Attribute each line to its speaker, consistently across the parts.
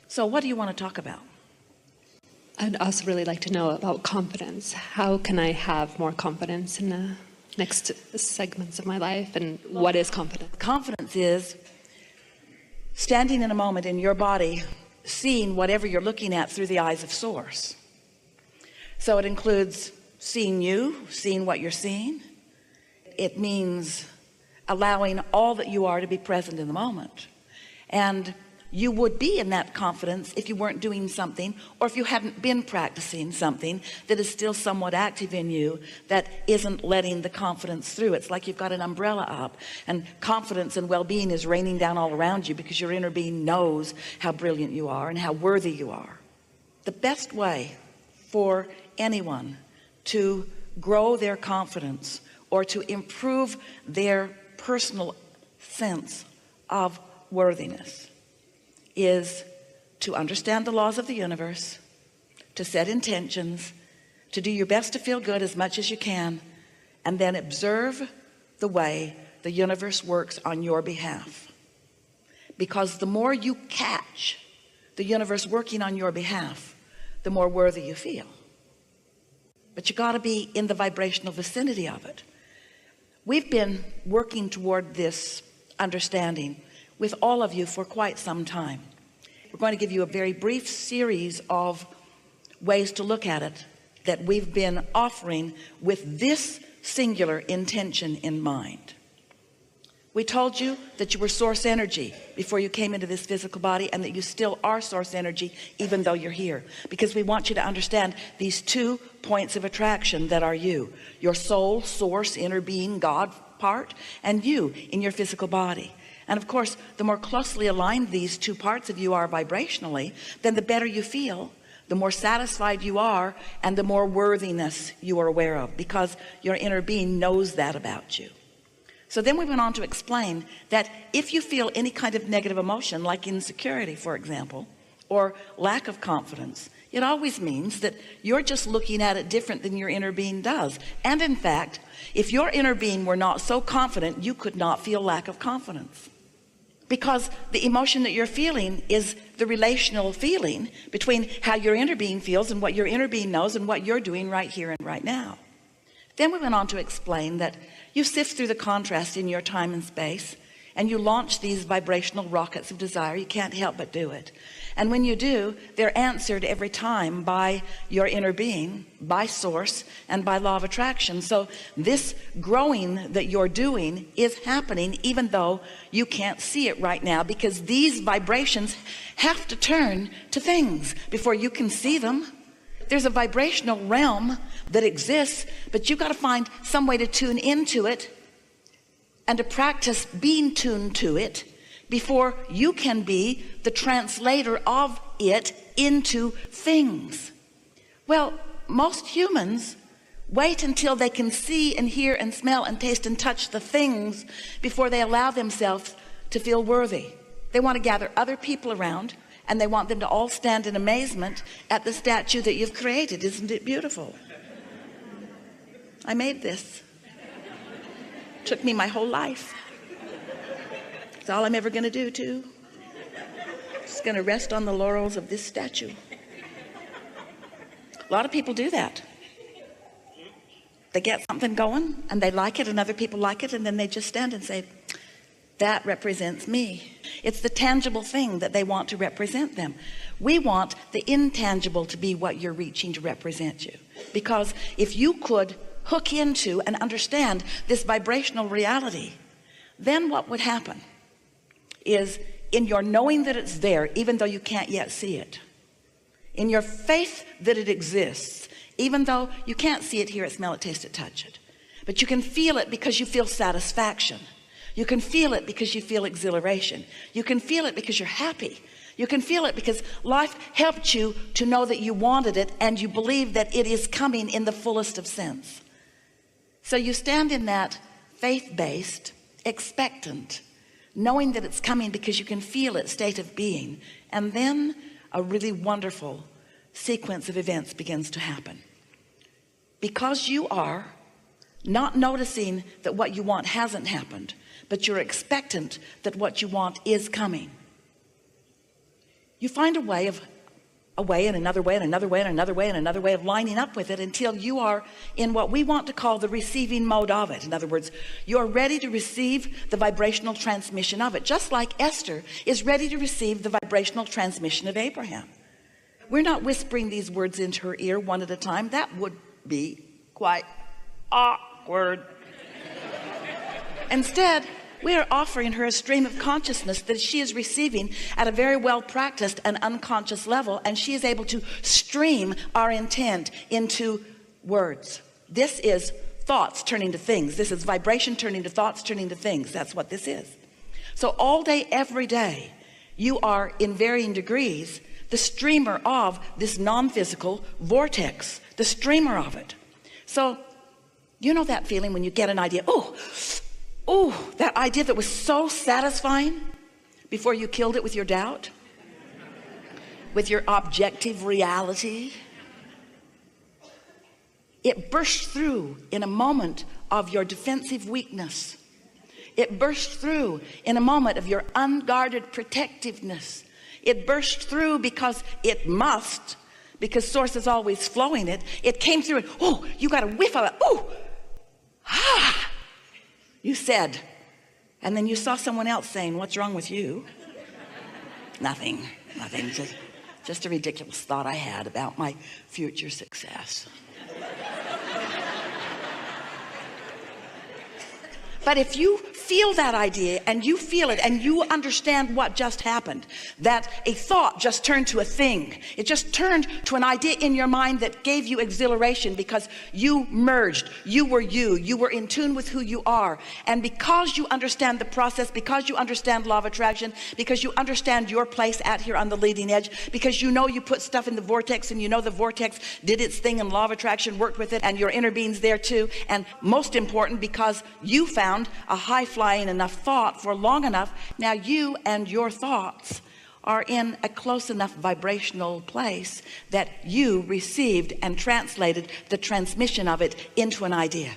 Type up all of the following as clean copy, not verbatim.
Speaker 1: So what do you want to talk about?
Speaker 2: I'd also really like to know about confidence. How can I have more confidence in the next segments of my life, and what is confidence?
Speaker 1: Confidence is standing in a moment in your body, seeing whatever you're looking at through the eyes of Source. So it includes seeing you, seeing what you're seeing. It means allowing all that you are to be present in the moment. And you would be in that confidence if you weren't doing something, or if you hadn't been practicing something that is still somewhat active in you that isn't letting the confidence through. It's like you've got an umbrella up, and confidence and well-being is raining down all around you because your inner being knows how brilliant you are and how worthy you are. The best way for anyone to grow their confidence or to improve their personal sense of worthiness is to understand the laws of the universe, to set intentions, to do your best to feel good as much as you can, and then observe the way the universe works on your behalf. Because the more you catch the universe working on your behalf, the more worthy you feel. But you got to be in the vibrational vicinity of it. We've been working toward this understanding with all of you for quite some time. We're going to give you a very brief series of ways to look at it that we've been offering with this singular intention in mind. We told you that you were source energy before you came into this physical body, and that you still are source energy even though you're here, because we want you to understand these 2 points of attraction that are you: your soul, source, inner being, God part, and you in your physical body. And of course, the more closely aligned these 2 parts of you are vibrationally, then the better you feel, the more satisfied you are, and the more worthiness you are aware of, because your inner being knows that about you. So then we went on to explain that if you feel any kind of negative emotion, like insecurity, for example, or lack of confidence, it always means that you're just looking at it different than your inner being does. And in fact, if your inner being were not so confident, you could not feel lack of confidence. Because the emotion that you're feeling is the relational feeling between how your inner being feels and what your inner being knows and what you're doing right here and right now. Then we went on to explain that you sift through the contrast in your time and space, and you launch these vibrational rockets of desire. You can't help but do it. And when you do, they're answered every time by your inner being, by source, and by law of attraction. So this growing that you're doing is happening even though you can't see it right now, because these vibrations have to turn to things before you can see them. There's a vibrational realm that exists, but you've got to find some way to tune into it and to practice being tuned to it before you can be the translator of it into things. Well, most humans wait until they can see and hear and smell and taste and touch the things before they allow themselves to feel worthy. They want to gather other people around, and they want them to all stand in amazement at the statue that you've created. Isn't it beautiful? I made this. Took me my whole life. It's all I'm ever going to do too. Just going to rest on the laurels of this statue. A lot of people do that. They get something going and they like it, and other people like it, and then they just stand and say, that represents me. It's the tangible thing that they want to represent them. We want the intangible to be what you're reaching to represent you. Because if you could hook into and understand this vibrational reality, then what would happen is, in your knowing that it's there, even though you can't yet see it, in your faith that it exists, even though you can't see it, hear it, smell it, taste it, touch it, but you can feel it because you feel satisfaction. You can feel it because you feel exhilaration. You can feel it because you're happy. You can feel it because life helped you to know that you wanted it, and you believe that it is coming in the fullest of sense. So you stand in that faith-based, expectant, knowing that it's coming because you can feel it state of being, and then a really wonderful sequence of events begins to happen. Because you are not noticing that what you want hasn't happened, but you're expectant that what you want is coming. You find a way and another way and another way and another way and another way of lining up with it until you are in what we want to call the receiving mode of it. In other words, you're ready to receive the vibrational transmission of it, just like Esther is ready to receive the vibrational transmission of Abraham. We're not whispering these words into her ear one at a time. That would be quite awkward. Instead, we are offering her a stream of consciousness that she is receiving at a very well practiced and unconscious level, and she is able to stream our intent into words. This is thoughts turning to things. This is vibration turning to thoughts, turning to things. That's what this is. So all day, every day, you are in varying degrees the streamer of this non-physical vortex, the streamer of it. So you know that feeling when you get an idea, oh, that idea that was so satisfying before you killed it with your doubt, with your objective reality. It burst through in a moment of your defensive weakness. It burst through in a moment of your unguarded protectiveness. It burst through because it must, because source is always flowing it. It came through and, oh, you got a whiff of it. You said, and then you saw someone else saying, what's wrong with you? Nothing, just a ridiculous thought I had about my future success. But if you feel that idea and you feel it and you understand what just happened, that a thought just turned to a thing. It just turned to an idea in your mind that gave you exhilaration because you merged. You were in tune with who you are. And because you understand the process, because you understand law of attraction, because you understand your place out here on the leading edge, because you know you put stuff in the vortex and you know the vortex did its thing and law of attraction worked with it and your inner being's there too. And most important, because you found a high-flying enough thought for long enough, now you and your thoughts are in a close enough vibrational place that you received and translated the transmission of it into an idea.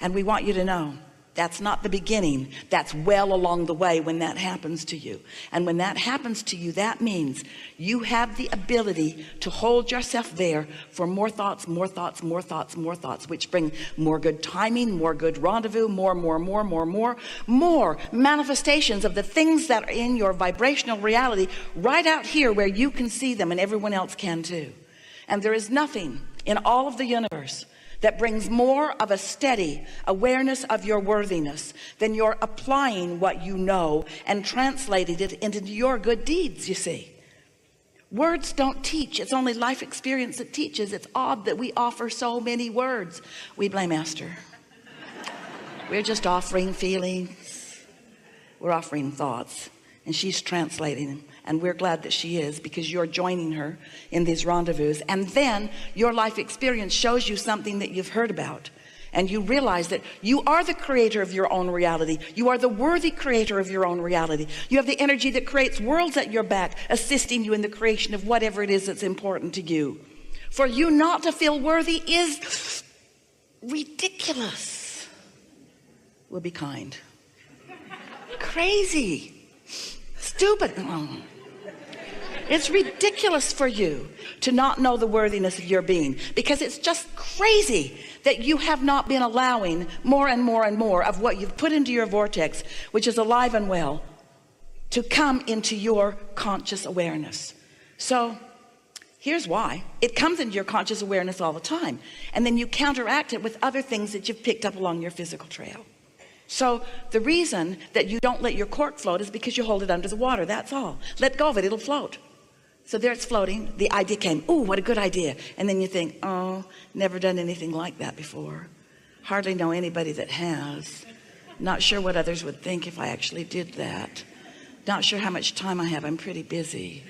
Speaker 1: And we want you to know that's not the beginning. That's well along the way when that happens to you. And when that happens to you, that means you have the ability to hold yourself there for more thoughts, which bring more good timing, more good rendezvous, more manifestations of the things that are in your vibrational reality right out here where you can see them and everyone else can too. And there is nothing in all of the universe that brings more of a steady awareness of your worthiness than you're applying what you know and translating it into your good deeds. You see, words don't teach. It's only life experience that teaches. It's odd that we offer so many words. We blame Esther. We're just offering feelings. We're offering thoughts, and she's translating them. And we're glad that she is, because you're joining her in these rendezvous. And then your life experience shows you something that you've heard about. And you realize that you are the creator of your own reality. You are the worthy creator of your own reality. You have the energy that creates worlds at your back, assisting you in the creation of whatever it is that's important to you. For you not to feel worthy is ridiculous. We'll be kind. Crazy. Stupid. It's ridiculous for you to not know the worthiness of your being, because it's just crazy that you have not been allowing more and more of what you've put into your vortex, which is alive and well, to come into your conscious awareness. So here's why. It comes into your conscious awareness all the time, and then you counteract it with other things that you've picked up along your physical trail. So the reason that you don't let your cork float is because you hold it under the water. That's all. Let go of it, it'll float. So there it's floating. The idea came, oh, what a good idea. And then you think, oh, never done anything like that before. Hardly know anybody that has. Not sure what others would think if I actually did that. Not sure how much time I have. I'm pretty busy.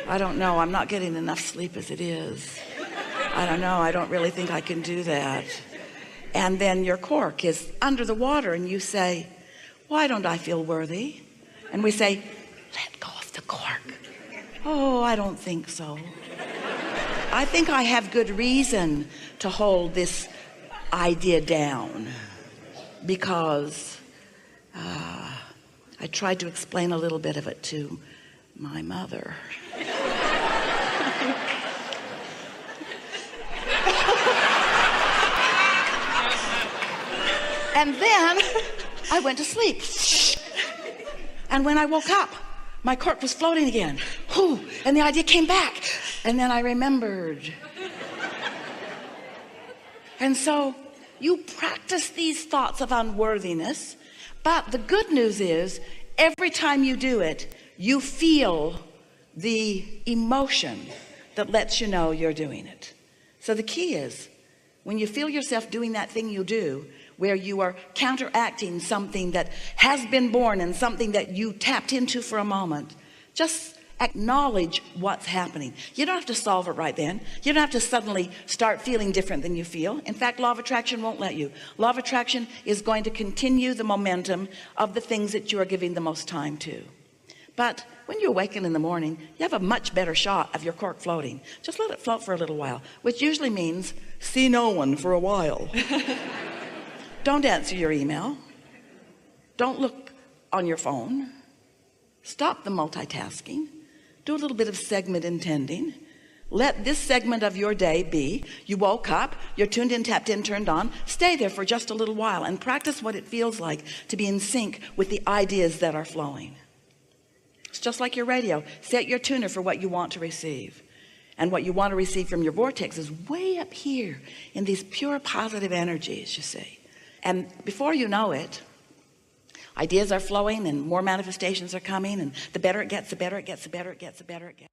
Speaker 1: I don't know. I'm not getting enough sleep as it is. I don't know. I don't really think I can do that. And then your cork is under the water and you say, why don't I feel worthy? And we say, let go of the cork. Oh, I don't think so. I think I have good reason to hold this idea down, because I tried to explain a little bit of it to my mother. And then I went to sleep. And when I woke up, my cork was floating again. Whew, and the idea came back. And then I remembered. And so you practice these thoughts of unworthiness, but the good news is every time you do it, you feel the emotion that lets you know you're doing it. So the key is when you feel yourself doing that thing you do, where you are counteracting something that has been born and something that you tapped into for a moment, just acknowledge what's happening. You don't have to solve it right then. You don't have to suddenly start feeling different than you feel. In fact, law of attraction won't let you. Law of attraction is going to continue the momentum of the things that you are giving the most time to. But when you awaken in the morning, you have a much better shot of your cork floating. Just let it float for a little while, which usually means see no one for a while. Don't answer your email. Don't look on your phone. Stop the multitasking. Do a little bit of segment intending. Let this segment of your day be, you woke up, you're tuned in, tapped in, turned on. Stay there for just a little while and practice what it feels like to be in sync with the ideas that are flowing. It's just like your radio. Set your tuner for what you want to receive. And what you want to receive from your vortex is way up here in these pure positive energies, you see. And before you know it, ideas are flowing and more manifestations are coming, and the better it gets, the better it gets, the better it gets, the better it gets.